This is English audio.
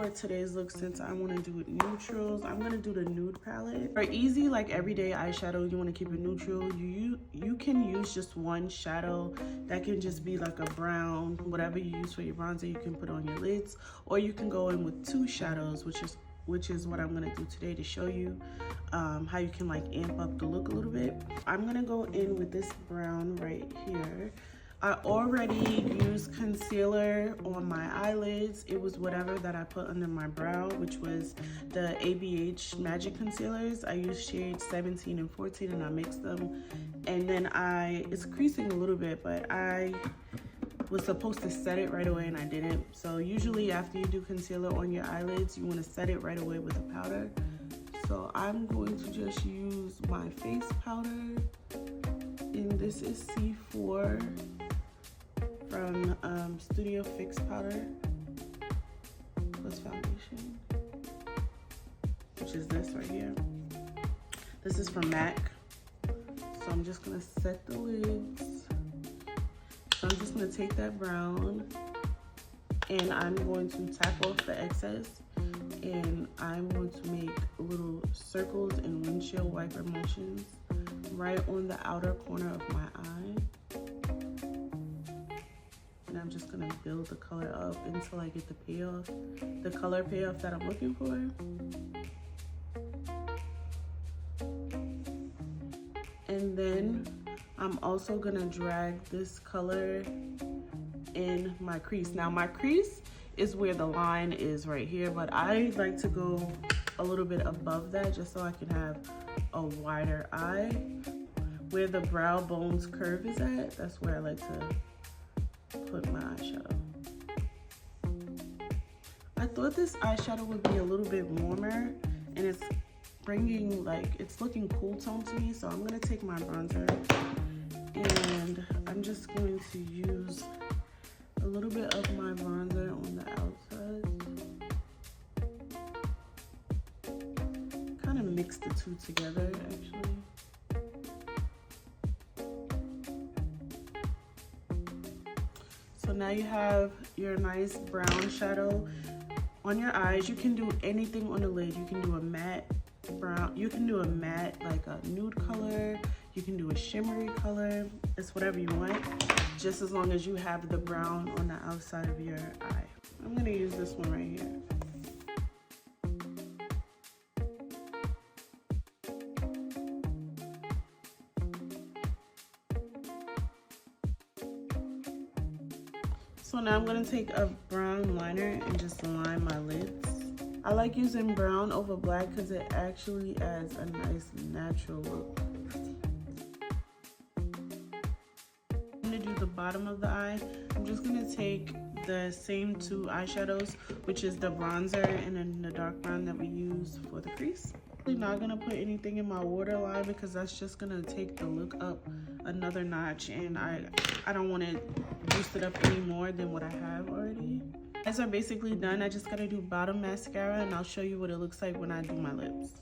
for today's look, since I want to do neutrals, I'm going to do the nude palette. For easy, like everyday eyeshadow, you want to keep it neutral. You can use just one shadow. That can just be like a brown, whatever you use for your bronzer, you can put on your lids. Or you can go in with two shadows, which is what I'm going to do today to show you how you can like amp up the look a little bit. I'm going to go in with this brown right here. I already used concealer on my eyelids. It was whatever that I put under my brow, which was the ABH Magic Concealers. I used shades 17 and 14 and I mixed them. And then it's creasing a little bit, but I was supposed to set it right away and I didn't. So usually after you do concealer on your eyelids, you want to set it right away with a powder. So I'm going to just use my face powder. And this is C4 from Studio Fix Powder plus foundation, which is this right here. This is from MAC. So I'm just gonna set the lids. So I'm just gonna take that brown and I'm going to tap off the excess, and I'm going to make little circles and windshield wiper motions right on the outer corner of my eye. And I'm just gonna build the color up until I get the payoff, the color payoff that I'm looking for. And then I'm also gonna drag this color in my crease. Now my crease is where the line is right here, but I like to go a little bit above that just so I can have a wider eye. Where the brow bones curve is at, that's where I like to put my eyeshadow. I thought this eyeshadow would be a little bit warmer, and it's bringing, like, it's looking cool tone to me. So I'm gonna take my bronzer and I'm just going to use a little bit of my bronzer on the outside. Kind of mix the two together actually. So now you have your nice brown shadow on your eyes. You can do anything on the lid. You can do a matte brown, you can do a matte, like a nude color, you can do a shimmery color. It's whatever you want, just as long as you have the brown on the outside of your eye. I'm gonna use this one right here. So now I'm gonna take a brown liner and just line my lids. I like using brown over black because it actually adds a nice natural look. I'm gonna do the bottom of the eye. I'm just gonna take the same two eyeshadows, which is the bronzer and then the dark brown that we use for the crease. I'm not gonna put anything in my waterline because that's just gonna take the look up another notch, and I don't want to boost it up any more than what I have already. Eyes are basically done. I just gotta do bottom mascara, and I'll show you what it looks like when I do my lips.